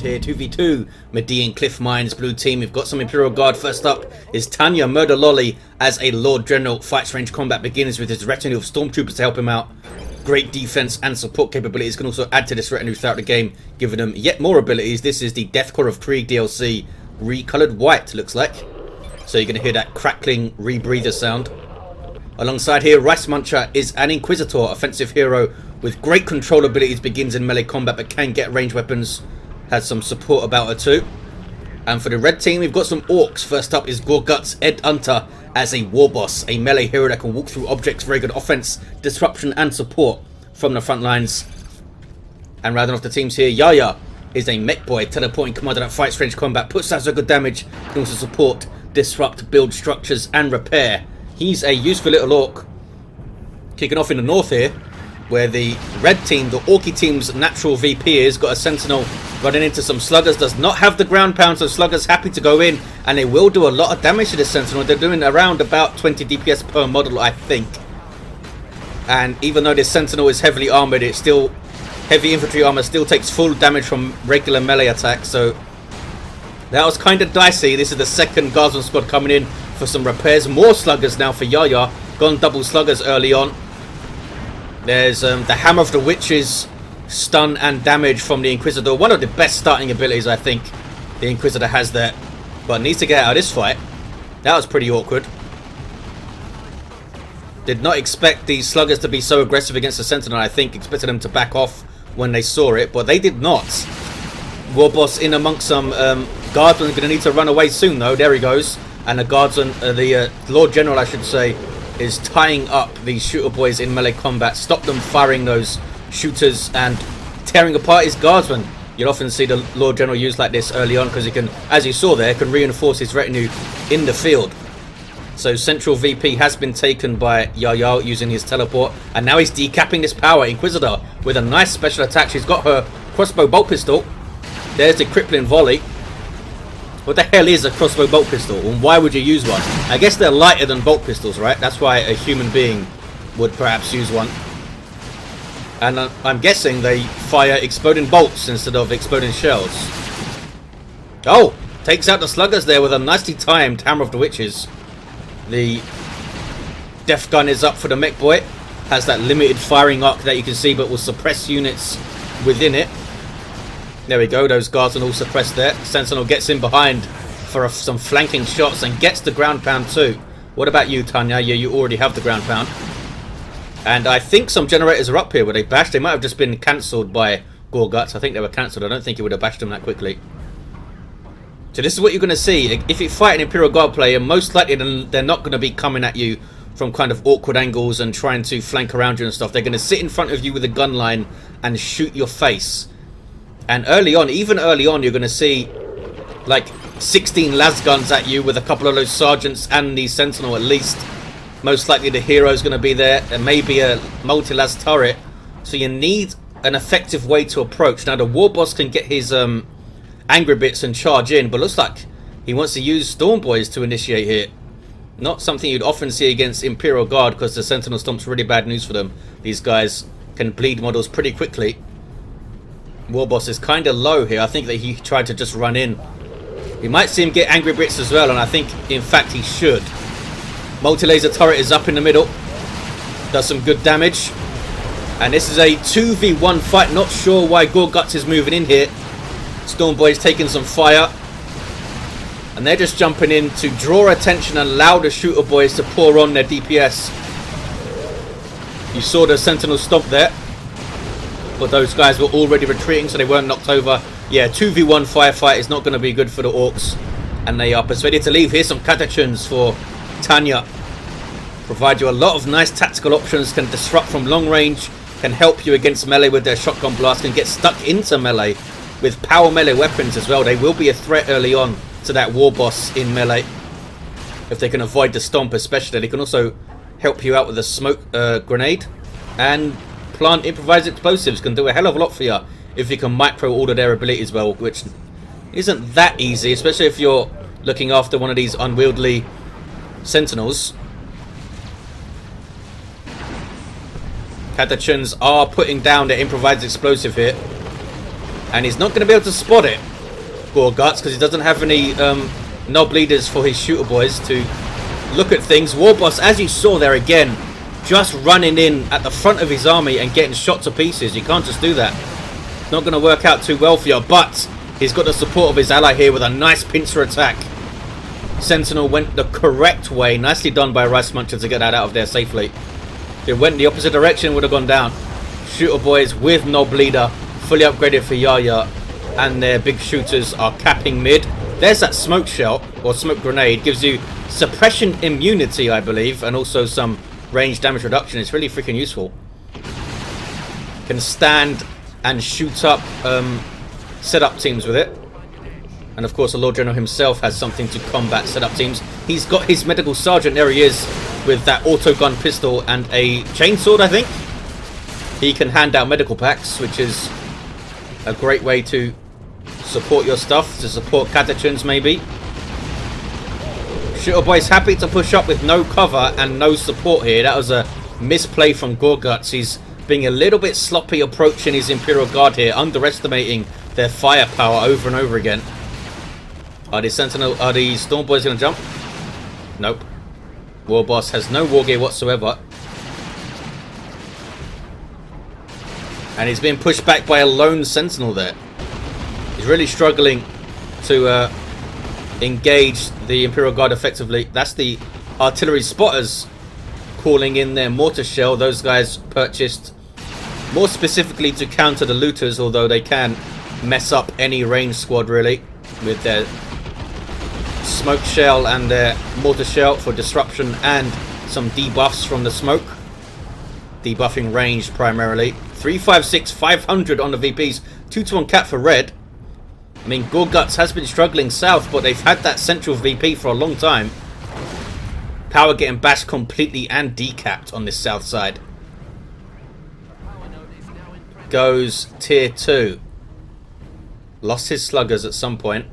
here. 2v2, Medean Cliff Mines, blue team. We've got some Imperial Guard. First up is Tanya Murderloli as a Lord General. Fights range combat begins with his retinue of stormtroopers to help him out. Great defense and support capabilities can also add to this retinue throughout the game, giving them yet more abilities. This is the Deathcore of Krieg DLC, recolored white, looks like. So you're going to hear that crackling rebreather sound. Alongside here, RiceMuncher is an Inquisitor, offensive hero with great control abilities, begins in melee combat but can get ranged weapons, has some support about her too. And for the red team, we've got some Orks. First up is Gorgutz Ead Unter as a Warboss, a melee hero that can walk through objects, very good offense, disruption and support from the front lines. And rounding off the teams here, Yaya is a Mekboy, teleporting commander that fights range combat, puts out some good damage, can also support, disrupt, build structures and repair. He's a useful little Ork. Kicking off in the north here, where the red team, the Orky team's natural VP is, got a Sentinel running into some Sluggers, does not have the ground pound, so Sluggers happy to go in, and they will do a lot of damage to this Sentinel. They're doing around about 20 DPS per model, I think. And even though this Sentinel is heavily armored, it's still, heavy infantry armor still takes full damage from regular melee attacks, so that was kind of dicey. This is the second Guardsman squad coming in for some repairs. More Sluggers now for Yaya, gone double Sluggers early on. There's the Hammer of the Witches, stun and damage from the Inquisitor. One of the best starting abilities I think the Inquisitor has there. But needs to get out of this fight. That was pretty awkward. Did not expect these Sluggers to be so aggressive against the Sentinel. I think expected them to back off when they saw it, but they did not. Warboss in amongst some Guardsmen. Going to need to run away soon though. There he goes. And the Guardsman, the Lord General I should say, is tying up these shooter boys in melee combat. Stop them firing those shooters and tearing apart his Guardsmen. You'll often see the Lord General used like this early on because he can, as you saw there, can reinforce his retinue in the field. So central VP has been taken by Yaya using his teleport, and now he's decapping this power Inquisitor with a nice special attack. She's got her crossbow bolt pistol. There's the crippling volley. What the hell is a crossbow bolt pistol, and why would you use one? I guess they're lighter than bolt pistols, right? That's why a human being would perhaps use one. And I'm guessing they fire exploding bolts instead of exploding shells. Oh! Takes out the Sluggers there with a nicely timed Hammer of the Witches. The Death Gun is up for the Mekboy. Has that limited firing arc that you can see, but will suppress units within it. There we go, those guards are all suppressed there. Sentinel gets in behind for some flanking shots and gets the ground pound too. What about you, Tanya? Yeah, you already have the ground pound. And I think some generators are up here where they bashed. They might have just been cancelled by Gorgutz. I think they were cancelled. I don't think he would have bashed them that quickly. So this is what you're going to see. If you fight an Imperial Guard player, most likely they're not going to be coming at you from kind of awkward angles and trying to flank around you and stuff. They're going to sit in front of you with a gun line and shoot your face. And early on, even early on, you're going to see like 16 las guns at you with a couple of those sergeants and the Sentinel at least. Most likely the hero's going to be there, and maybe a multi-las turret. So you need an effective way to approach. Now the Warboss can get his angry bits and charge in, but looks like he wants to use Storm Boys to initiate here. Not something you'd often see against Imperial Guard because the Sentinel Stomp's really bad news for them. These guys can bleed models pretty quickly. Warboss is kind of low here. I think that he tried to just run in. We might see him get angry bits as well, and I think in fact he should. Multi-laser turret is up in the middle. Does some good damage. And this is a 2v1 fight. Not sure why Gorgutz is moving in here. Storm Boy's taking some fire. And they're just jumping in to draw attention and allow the shooter boys to pour on their DPS. You saw the Sentinel stomp there. But those guys were already retreating, so they weren't knocked over. Yeah, 2v1 firefight is not going to be good for the Orks. And they are persuaded to leave. Here's some catachans for Tanya. Provide you a lot of nice tactical options. Can disrupt from long range. Can help you against melee with their shotgun blast. Can get stuck into melee with power melee weapons as well. They will be a threat early on to that Warboss in melee. If they can avoid the stomp especially. They can also help you out with a smoke grenade. And plant improvised explosives can do a hell of a lot for you if you can micro order their abilities well, which isn't that easy, especially if you're looking after one of these unwieldy Sentinels. Catachans are putting down their improvised explosive here, and he's not going to be able to spot it. Gorgutz because he doesn't have any knob leaders for his shooter boys to look at things. Warboss, as you saw there again, just running in at the front of his army and getting shot to pieces. You can't just do that. It's not going to work out too well for you, but he's got the support of his ally here with a nice pincer attack. Sentinel went the correct way. Nicely done by RiceMuncher to get that out of there safely. If it went the opposite direction, would have gone down. Shooter boys with knob leader, fully upgraded for Yaya, and their big shooters are capping mid. There's that smoke shell, or smoke grenade, gives you suppression immunity, I believe, and also some range damage reduction. It's really freaking useful. Can stand and shoot up setup teams with it. And of course the Lord General himself has something to combat setup teams. He's got his medical sergeant, there he is, with that auto gun pistol and a chainsword, I think. He can hand out medical packs, which is a great way to support your stuff, to support catachans maybe. Shooter boy's happy to push up with no cover and no support here. That was a misplay from Gorgutz. He's being a little bit sloppy approaching his Imperial Guard here, underestimating their firepower over and over again. Are the Storm Boys going to jump? Nope. Warboss has no war gear whatsoever. And he's being pushed back by a lone Sentinel there. He's really struggling to engage the Imperial Guard effectively. That's the artillery spotters calling in their mortar shell. Those guys purchased more specifically to counter the looters, although they can mess up any range squad really with their smoke shell and their mortar shell for disruption and some debuffs from the smoke. Debuffing range primarily. 356, 500 on the VPs. 2-to-1 cap for red. I mean, Gorgutz has been struggling south, but they've had that central VP for a long time. Power getting bashed completely and decapped on this south side. Goes tier 2. Lost his sluggers at some point.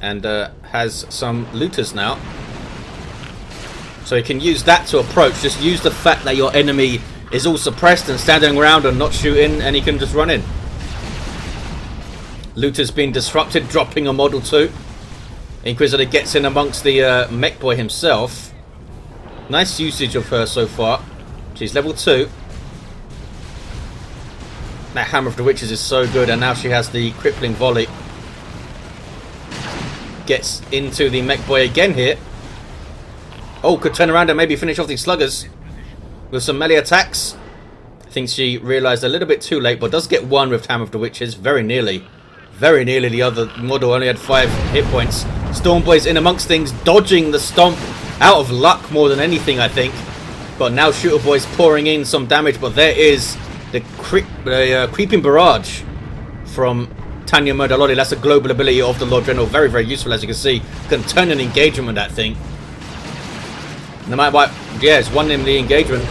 And has some looters now. So he can use that to approach. Just use the fact that your enemy is all suppressed and standing around and not shooting, and he can just run in. Looter's been disrupted, dropping a Model 2. Inquisitor gets in amongst the Mekboy himself. Nice usage of her so far. She's level 2. That Hammer of the Witches is so good, and now she has the crippling volley. Gets into the Mekboy again here. Oh, could turn around and maybe finish off these sluggers with some melee attacks. I think she realised a little bit too late, but does get one with Hammer of the Witches. Very nearly. Very nearly. The other model only had 5 hit points. Stormboy's in amongst things, dodging the stomp. Out of luck more than anything, I think. But now Shooter Boy's pouring in some damage, but there is the creeping barrage from Tanya Murderloli. That's a global ability of the Lord General. Very, very useful, as you can see. Can turn an engagement with that thing. No matter what, yeah, it's won him the engagement.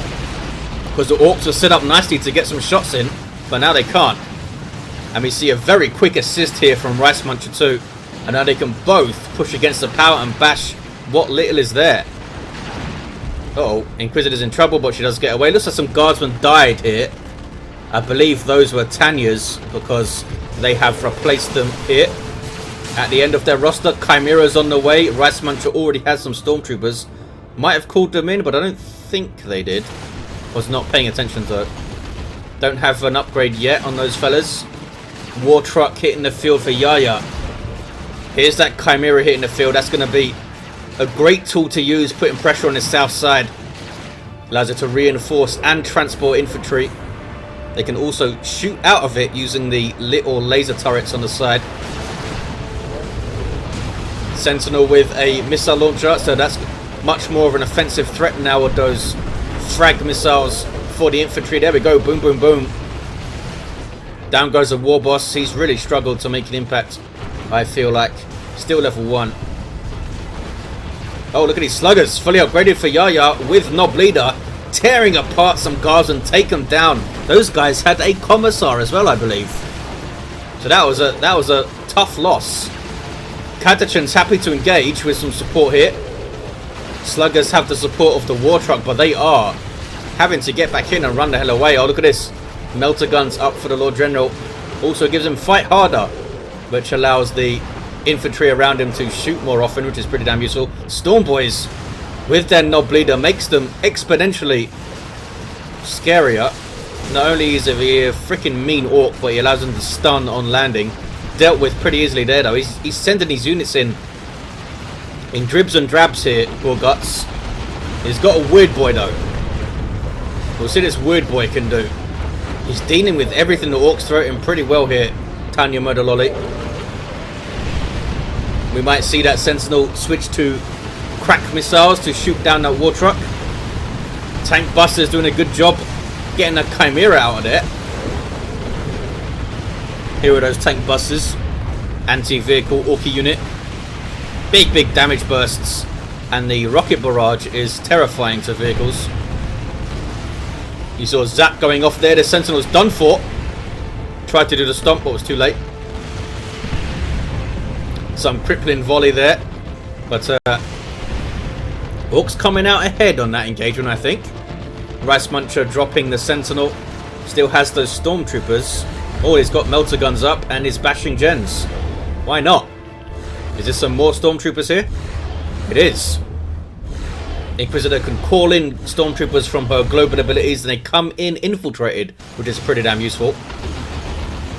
Because the Orks were set up nicely to get some shots in, but now they can't. And we see a very quick assist here from RiceMuncher too. And now they can both push against the power and bash what little is there. Uh-oh, Inquisitor's in trouble, but she does get away. Looks like some guardsmen died here. I believe those were Tanya's, because they have replaced them here. At the end of their roster, Chimera's on the way. RiceMuncher already has some stormtroopers. Might have called them in, but I don't think they did. Was not paying attention to it. Don't have an upgrade yet on those fellas. War truck hitting the field for Yaya. Here's that Chimera hitting the field. That's going to be a great tool to use, putting pressure on the south side. Allows it to reinforce and transport infantry. They can also shoot out of it using the little laser turrets on the side. Sentinel with a missile launcher, so that's much more of an offensive threat now with those frag missiles for the infantry. There we go, boom, boom, boom. Down goes the Warboss. He's really struggled to make an impact, I feel like. Still level 1. Oh, look at these sluggers. Fully upgraded for Yaya with Knob Leader. Tearing apart some guards and take them down. Those guys had a Commissar as well, I believe. So that was a tough loss. Catachan's happy to engage with some support here. Sluggers have the support of the war truck, but they are having to get back in and run the hell away. Oh, look at this. Melter guns up for the Lord General. Also gives him fight harder. which allows the infantry around him to shoot more often, which is pretty damn useful. Storm Boys, with their Knob Leader, makes them exponentially scarier. Not only is he a freaking mean Ork, but he allows them to stun on landing. Dealt with pretty easily there, though. He's sending these units in dribs and drabs here, Gorgutz. He's got a Weird Boy, though. We'll see what this Weird Boy can do. He's dealing with everything the Orks throw at him pretty well here, Tanya Murderloli. We might see that Sentinel switch to crack missiles to shoot down that war truck. Tank Buster's doing a good job getting a Chimera out of there. Here are those Tank Busters. Anti-vehicle Orky unit. Big damage bursts. And the rocket barrage is terrifying to vehicles. You saw Zap going off there. The Sentinel's done for. Tried to do the stomp, but was too late. Some crippling volley there. But Orks coming out ahead on that engagement, I think. RiceMuncher dropping the Sentinel. Still has those Stormtroopers. Oh, he's got melter guns up and is bashing gens. Why not? Is there some more Stormtroopers here? It is. Inquisitor can call in Stormtroopers from her global abilities and they come in infiltrated, which is pretty damn useful.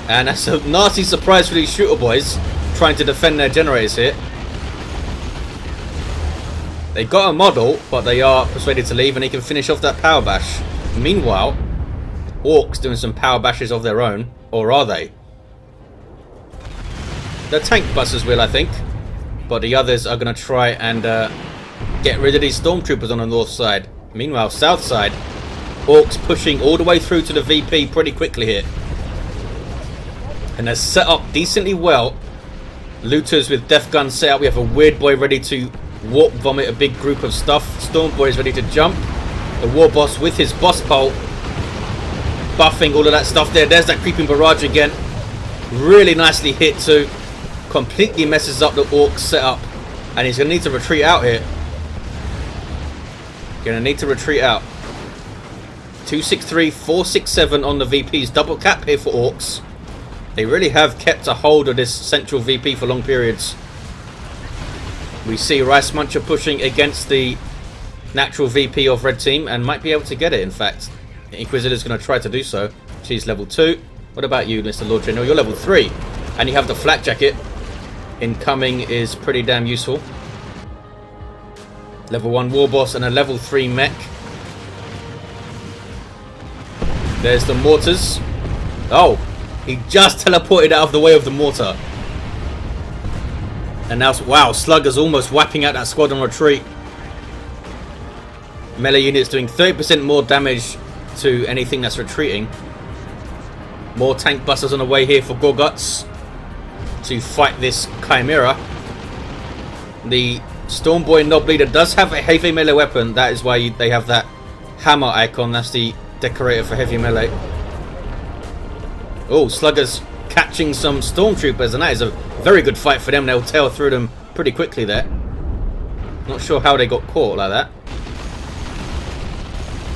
And that's a nasty surprise for these shooter boys trying to defend their generators here. They got a model, but they are persuaded to leave and they can finish off that power bash. Meanwhile, Orks doing some power bashes of their own. Or are they? The Tank Busters will, I think. But the others are going to try and get rid of these Stormtroopers on the north side. Meanwhile, south side, Orks pushing all the way through to the VP pretty quickly here. And they're set up decently well. Looters with death guns set up. We have a Weird Boy ready to warp vomit a big group of stuff. Storm Boy is ready to jump. The Warboss with his boss pole, buffing all of that stuff there. There's that creeping barrage again. Really nicely hit too. Completely messes up the Orc setup. And he's going to need to retreat out here. Going to need to retreat out. 263, 467 on the VP's double cap here for Orks. They really have kept a hold of this central VP for long periods. We see RiceMuncher pushing against the natural VP of Red Team and might be able to get it, in fact. The Inquisitor's going to try to do so. She's level 2. What about you, Mr. Lord General? You're level 3. And you have the flak jacket. Incoming is pretty damn useful. Level 1 Warboss and a level 3 mech. There's the mortars. Oh, he just teleported out of the way of the mortar. And now, wow, Slugger's almost wiping out that squad on retreat. Melee units doing 30% more damage to anything that's retreating. More Tank Busters on the way here for Gorgutz to fight this Chimera. The Storm Boy Knob Leader does have a heavy melee weapon. That is why they have that hammer icon. That's the decorator for heavy melee. Oh, Slugger's catching some Stormtroopers, and that is a very good fight for them. They'll tail through them pretty quickly there. Not sure how they got caught like that.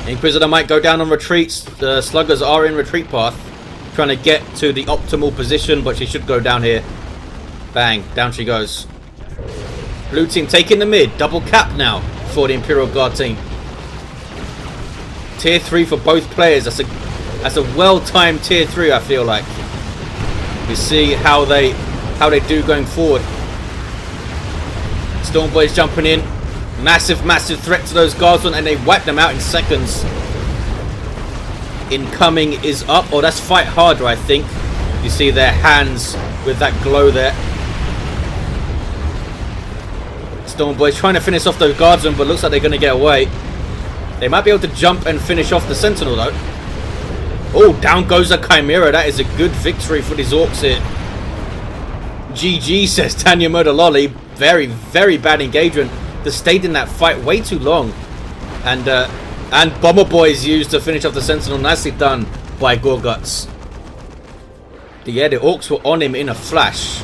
Inquisitor might go down on retreats. The Sluggers are in retreat path, trying to get to the optimal position, but she should go down here. Bang, down she goes. Blue team taking the mid. Double cap now for the Imperial Guard team. Tier 3 for both players. That's a well-timed tier 3, I feel like. We see how they do going forward. Storm Boys jumping in. Massive threat to those guardsmen, and they wipe them out in seconds. Incoming is up. Oh, that's fight harder, I think. You see their hands with that glow there. Storm Boys trying to finish off those guardsmen, but looks like they're going to get away. They might be able to jump and finish off the Sentinel, though. Oh, down goes the Chimera. That is a good victory for these Orks here. GG, says Tanya Murderloli. Very bad engagement. They stayed in that fight way too long. And Bomber Boys used to finish off the Sentinel. Nicely done by Gorgutz. Yeah, the Orks were on him in a flash.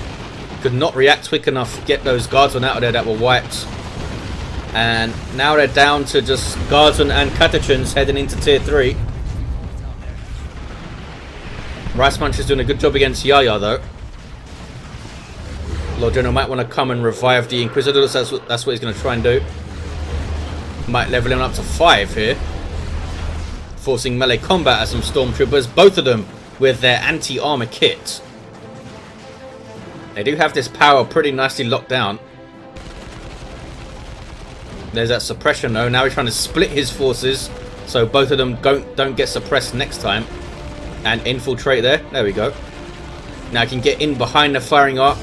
Could not react quick enough to get those guardsmen out of there that were wiped. And now they're down to just guardsmen and catechins heading into tier 3. RiceMuncher's doing a good job against Yaya, though. Lord General might want to come and revive the Inquisitor. So that's what he's going to try and do. Might level him up to 5 here. Forcing melee combat at some Stormtroopers. Both of them with their anti-armor kit. They do have this power pretty nicely locked down. There's that suppression though. Now he's trying to split his forces so both of them don't get suppressed next time. And infiltrate there. There we go. Now I can get in behind the firing arc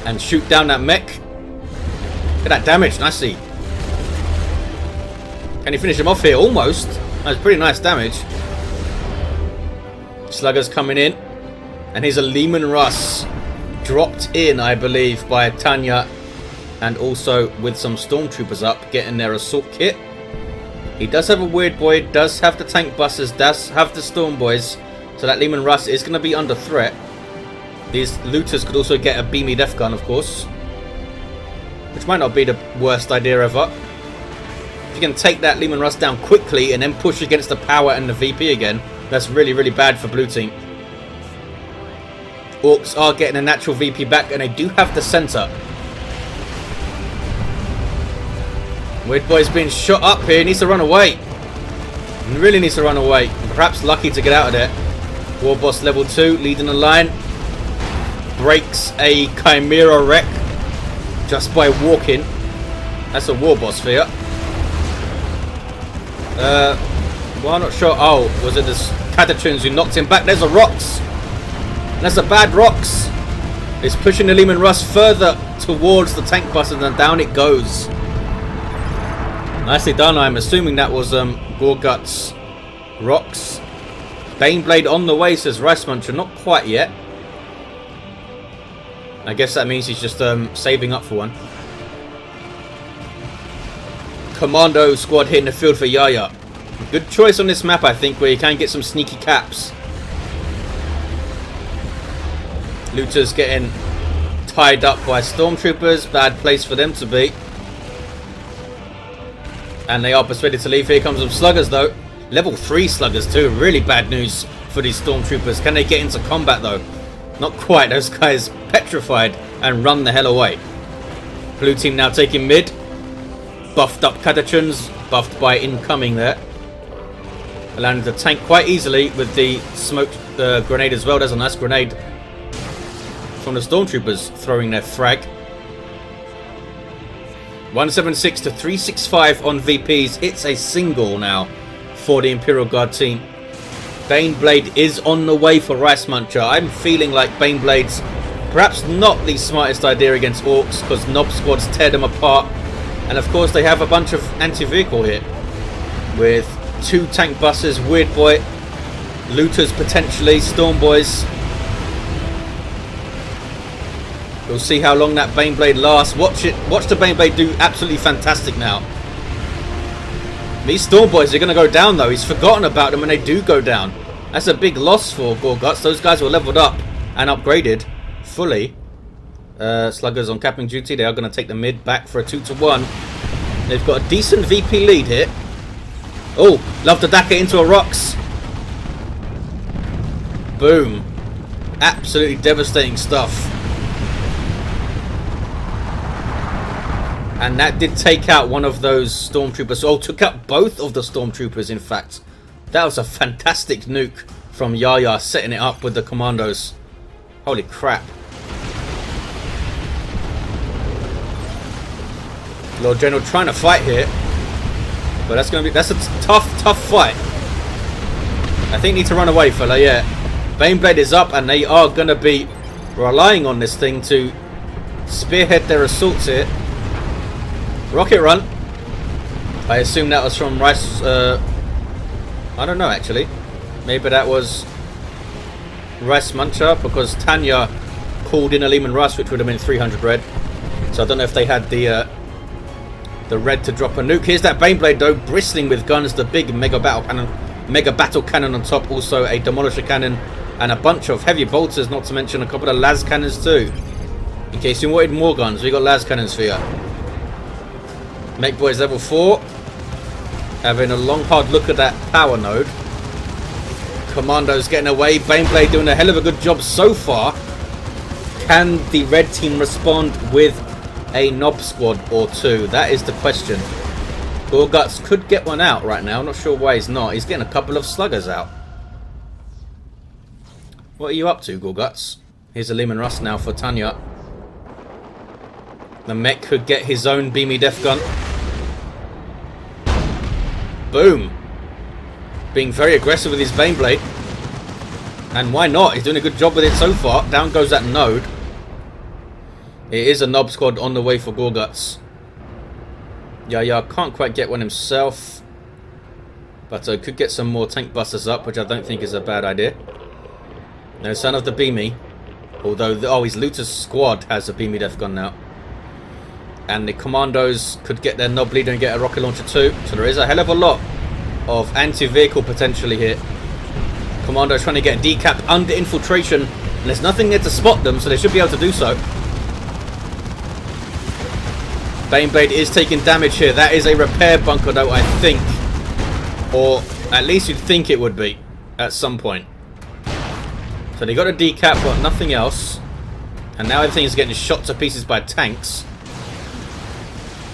and shoot down that mech. Look at that damage, nicely. Can he finish him off here? Almost. That's pretty nice damage. Sluggers coming in. And here's a Leman Russ. Dropped in, I believe, by Tanya. And also with some Stormtroopers up, getting their assault kit. He does have a Weird Boy, does have the tank buses, does have the Storm Boys. So that Leman Russ is going to be under threat. These looters could also get a beamy death gun, of course. Which might not be the worst idea ever. If you can take that Leman Russ down quickly and then push against the power and the VP again, that's really, really bad for blue team. Orks are getting a natural VP back and they do have the center. Weird Boy's being shot up here. He needs to run away. He really needs to run away. Perhaps lucky to get out of there. Warboss level 2 leading the line. Breaks a Chimera wreck just by walking. That's a Warboss for you. Well, I'm not sure. Oh, was it the Catachons who knocked him back? There's a Rox. That's a bad Rox. It's pushing the Leman Russ further towards the tank bus and then down it goes. Nicely done. I'm assuming that was Gorgutz Rox. Baneblade on the way, says RiceMuncher. Not quite yet. I guess that means he's just saving up for one. Commando squad hitting the field for Yaya. Good choice on this map, I think, where you can get some sneaky caps. Looters getting tied up by Stormtroopers. Bad place for them to be. And they are persuaded to leave. Here comes some sluggers though. Level 3 sluggers too. Really bad news for these Stormtroopers. Can they get into combat though? Not quite. Those guys petrified and run the hell away. Blue team now taking mid. Buffed up Catachons. Buffed by incoming there. Landed the tank quite easily with the smoke grenade as well. There's a nice grenade from the Stormtroopers throwing their frag. 176 to 365 on VPs. It's a single now for the Imperial Guard team. Baneblade is on the way for RiceMuncher. I'm feeling like Baneblade's perhaps not the smartest idea against Orks because Knob Squads tear them apart. And of course they have a bunch of anti-vehicle here with 2 tank buses, Weird Boy, looters potentially, Storm Boys. We'll see how long that Baneblade lasts. Watch it. Watch the Baneblade do absolutely fantastic now. These Storm Boys are going to go down though. He's forgotten about them and they do go down. That's a big loss for Gorgutz. Those guys were leveled up and upgraded fully. Sluggers on capping duty. They are going to take the mid back for a 2-1. They've got a decent VP lead here. Oh, love to dack it into a Rox. Boom. Absolutely devastating stuff. And that did take out one of those Stormtroopers. Oh, took out both of the Stormtroopers, in fact. That was a fantastic nuke from Yaya, setting it up with the commandos. Holy crap. Lord General trying to fight here. But that's a tough fight. I think need to run away, fella, yeah. Baneblade is up and they are going to be relying on this thing to spearhead their assaults here. Rocket run. I assume that was from Rice. I don't know actually. Maybe that was RiceMuncher because Tanya called in a Leman Russ, which would have been 300 red. So I don't know if they had the red to drop a nuke. Here's that Baneblade though, bristling with guns. The big mega battle cannon on top. Also a demolisher cannon and a bunch of heavy bolters. Not to mention a couple of las cannons too. In case you wanted more guns, we got las cannons for you. Mekboy's level 4. Having a long hard look at that power node. Commando's getting away. Baneblade doing a hell of a good job so far. Can the red team respond with a Nob squad or two? That is the question. Gorgutz could get one out right now. Not sure why he's not. He's getting a couple of sluggers out. What are you up to, Gorgutz? Here's a Lehman Russ now for Tanya. The mech could get his own beamy death gun. Boom. Being very aggressive with his Baneblade. And why not? He's doing a good job with it so far. Down goes that node. It is a Nob squad on the way for Gorgutz. Yaya can't quite get one himself. But could get some more tank busters up, which I don't think is a bad idea. No sign of the beamy. Although, his looter's squad has a beamy death gun now. And the commandos could get their Nob leader and get a rocket launcher too. So there is a hell of a lot of anti-vehicle potentially here. Commando trying to get a decap under infiltration. And there's nothing there to spot them, so they should be able to do so. Baneblade is taking damage here. That is a repair bunker though, I think. Or at least you'd think it would be at some point. So they got a decap, but nothing else. And now everything is getting shot to pieces by tanks.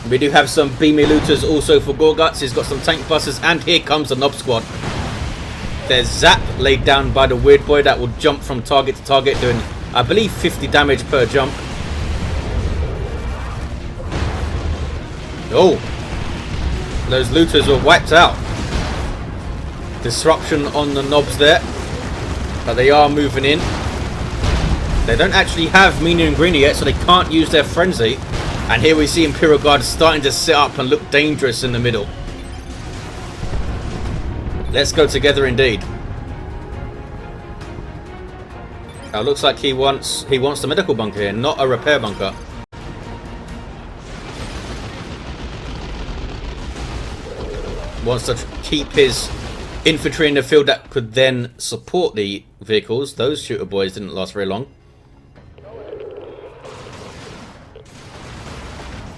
We do have some beamy looters also for Gorgutz. He's got some tank busters, and here comes the Nob squad. There's Zap laid down by the weird boy that will jump from target to target, doing, I believe, 50 damage per jump. Oh, those looters were wiped out. Disruption on the Nobs there, but they are moving in. They don't actually have Medean and Greeny yet, so they can't use their frenzy. And here we see Imperial Guard starting to sit up and look dangerous in the middle. Let's go together indeed. Looks like he wants the medical bunker here, not a repair bunker. Wants to keep his infantry in the field that could then support the vehicles. Those shooter boys didn't last very long.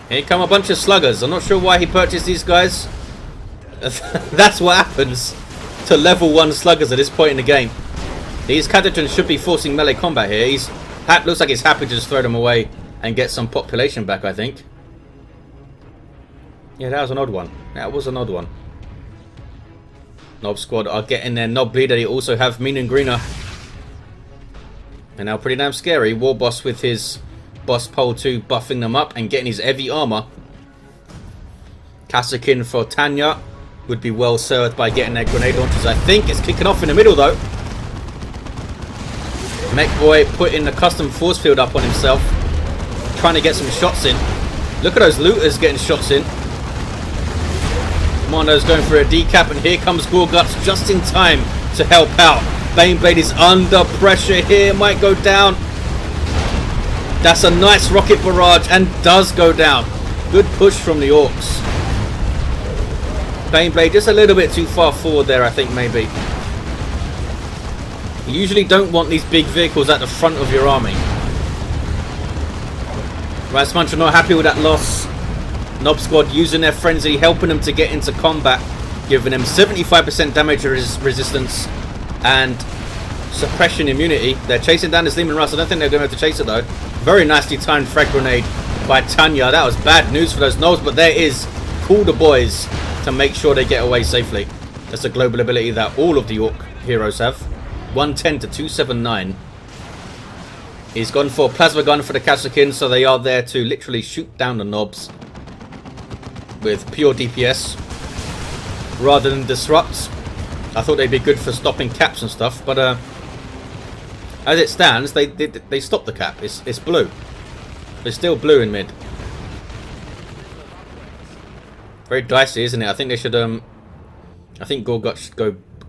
Here come a bunch of sluggers. I'm not sure why he purchased these guys. That's what happens to level 1 sluggers at this point in the game. These Catechans should be forcing melee combat here. Looks like he's happy to just throw them away and get some population back, I think. Yeah, that was an odd one. That was an odd one. Nob squad are getting their Nob leader. They also have Mean and Greener. And now pretty damn scary. Warboss with his Boss Pole 2 buffing them up and getting his heavy armor. Kassakin for Tanya would be well served by getting their grenade launchers. I think it's kicking off in the middle though. Mekboy putting the custom force field up on himself, trying to get some shots in. Look at those looters getting shots in. Commando's going for a decap, and here comes Gorgutz just in time to help out. Baneblade is under pressure here, might go down. That's a nice rocket barrage and does go down. Good push from the Orks. Baneblade just a little bit too far forward there, I think, maybe. You usually don't want these big vehicles at the front of your army. RiceMuncher not happy with that loss. Nob squad using their frenzy, helping them to get into combat, giving them 75% damage resistance and suppression immunity. They're chasing down this Lehman Russ. I don't think they're going to have to chase it though. Very nicely timed frag grenade by Tanya. That was bad news for those Nobs, but there is Call the Boys to make sure they get away safely. That's a global ability that all of the Ork heroes have. 110 to 279. He's gone for a plasma gun for the Kassakin, so they are there to literally shoot down the Nobs with pure DPS rather than disrupt. I thought they'd be good for stopping caps and stuff, but as it stands, they stopped the cap. It's blue. It's still blue in mid. Very dicey, isn't it? I think they should. I think Gorgutz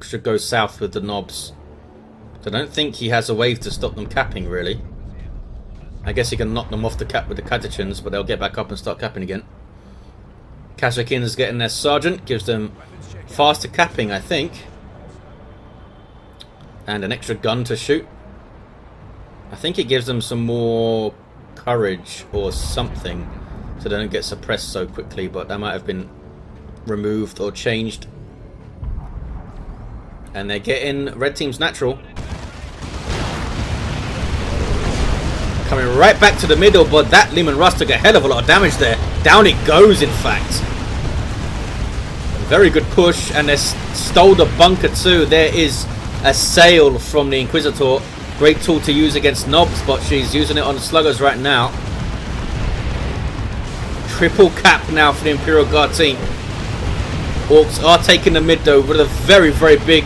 should go south with the Nobs. I don't think he has a wave to stop them capping, really. I guess he can knock them off the cap with the Catechans, but they'll get back up and start capping again. Kassakin's getting their sergeant, gives them faster capping, I think. And an extra gun to shoot. I think it gives them some more courage or something, so they don't get suppressed so quickly, but that might have been removed or changed. And they're getting red team's natural. Coming right back to the middle, but that Leman Russ took a hell of a lot of damage there. Down it goes, in fact. Very good push, and they stole the bunker too. There is a sail from the Inquisitor. Great tool to use against nobs, but she's using it on the sluggers right now. Triple cap now for the Imperial Guard team. Orks are taking the mid though with a very, very big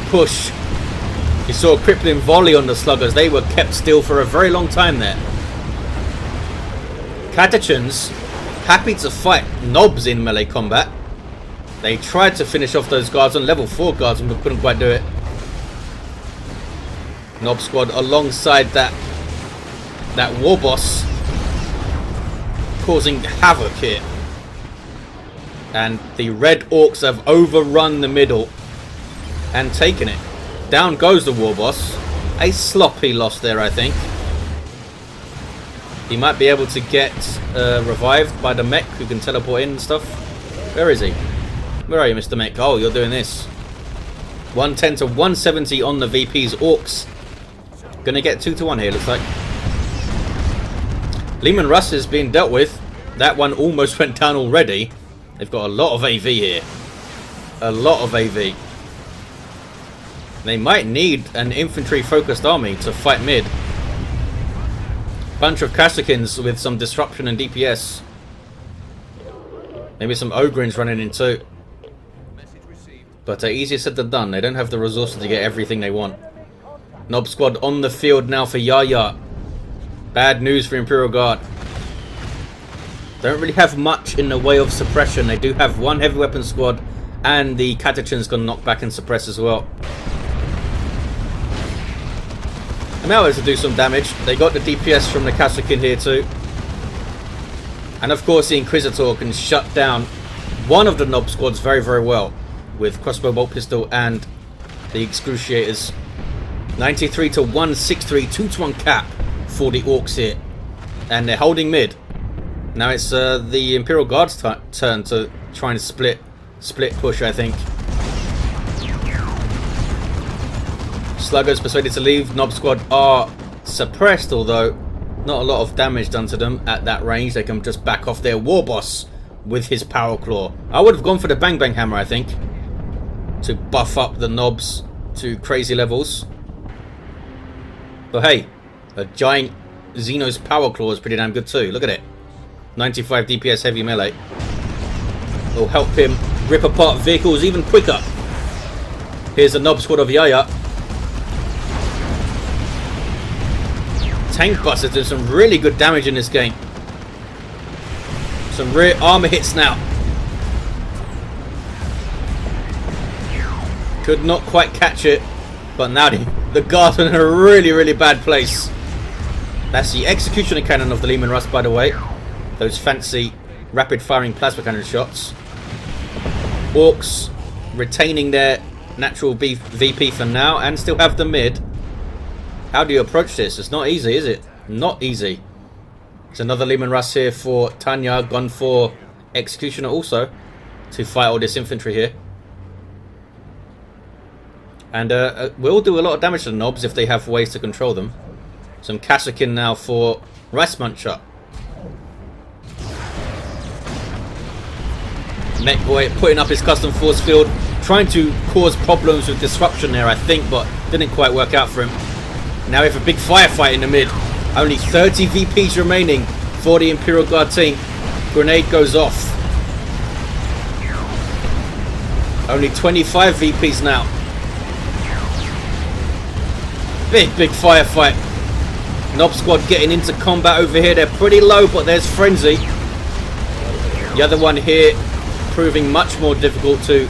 push. You saw a crippling volley on the sluggers. They were kept still for a very long time there. Catachans happy to fight nobs in melee combat. They tried to finish off those guards on level 4 guards but couldn't quite do it. Nob squad alongside that Warboss causing havoc here. And the red Orks have overrun the middle and taken it. Down goes the Warboss. A sloppy loss there, I think. He might be able to get revived by the mech who can teleport in and stuff. Where is he? Where are you, Mr. Mech? Oh, you're doing this. 110 to 170 on the VP's Orks. Gonna get 2 to 1 here, looks like. Leman Russ is being dealt with. That one almost went down already. They've got a lot of AV here. A lot of AV. They might need an infantry-focused army to fight mid. Bunch of Kasakins with some disruption and DPS. Maybe some Ogrins running in too. But easier said than done. They don't have the resources to get everything they want. Nob squad on the field now for Yaya. Bad news for Imperial Guard. Don't really have much in the way of suppression. They do have one heavy weapon squad, and the Catachan's gonna knock back and suppress as well. I'm able to do some damage. They got the DPS from the Kasakin here too. And of course the Inquisitor can shut down one of the Nob squads very, very well with crossbow bolt pistol and the Excruciators. 93 to 163, 2 to 1 cap for the Orks here. And they're holding mid. Now it's the Imperial Guard's turn to try and split push, I think. Sluggers persuaded to leave. Nob squad are suppressed, although not a lot of damage done to them at that range. They can just back off their Warboss with his Power Claw. I would have gone for the Bang Bang Hammer, I think, to buff up the nobs to crazy levels. But hey, a giant Xenos Power Claw is pretty damn good too. Look at it. 95 DPS heavy melee. Will help him rip apart vehicles even quicker. Here's the Nob squad of Yaya. Tank Busters doing some really good damage in this game. Some rear armor hits now. Could not quite catch it, but now the guards are in a really, really bad place. That's the Executioner Cannon of the Leman Russ, by the way. Those fancy rapid firing plasma cannon shots. Orks retaining their natural VP for now and still have the mid. How do you approach this? It's not easy, is it? Not easy. There's another Leman Russ here for Tanya, gone for Executioner also to fight all this infantry here. And we'll do a lot of damage to the nobs if they have ways to control them. Some Kasakin now for RiceMuncher. Mekboy putting up his custom force field, trying to cause problems with disruption there, I think, but didn't quite work out for him. Now we have a big firefight in the mid. Only 30 VPs remaining for the Imperial Guard team. Grenade goes off. Only 25 VPs now. Big firefight. Nob squad getting into combat over here. They're pretty low, but there's Frenzy. The other one here proving much more difficult to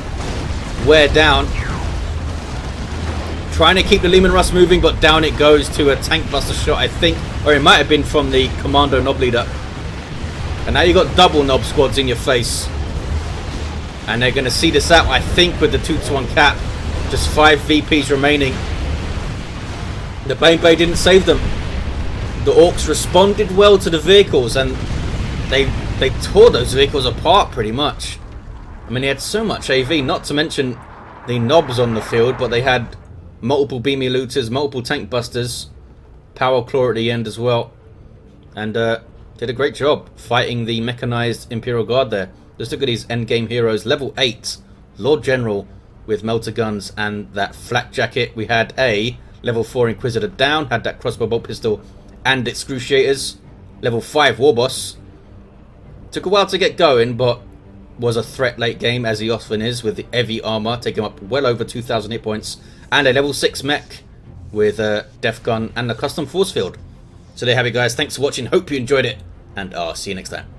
wear down. Trying to keep the Leman Russ moving, but down it goes to a tank buster shot, I think. Or it might have been from the Commando Nob leader. And now you've got double Nob squads in your face. And they're going to see this out, I think, with the 2 to 1 cap. Just 5 VPs remaining. The Baneblade didn't save them. The Orks responded well to the vehicles, and they tore those vehicles apart pretty much. I mean, they had so much AV, not to mention the nobs on the field, but they had multiple beamy looters, multiple tank busters, power claw at the end as well. And did a great job fighting the mechanized Imperial Guard there. Just look at these endgame heroes. Level 8, Lord General with melter guns and that flak jacket. We had a level 4 Inquisitor down, had that crossbow bolt pistol and excruciators. Level 5 Warboss. Took a while to get going, but was a threat late game, as he often is, with the heavy armor, taking him up well over 2,000 hit points. And a level 6 mech with a Def Gun and a custom force field. So there you have it, guys. Thanks for watching. Hope you enjoyed it, and I'll see you next time.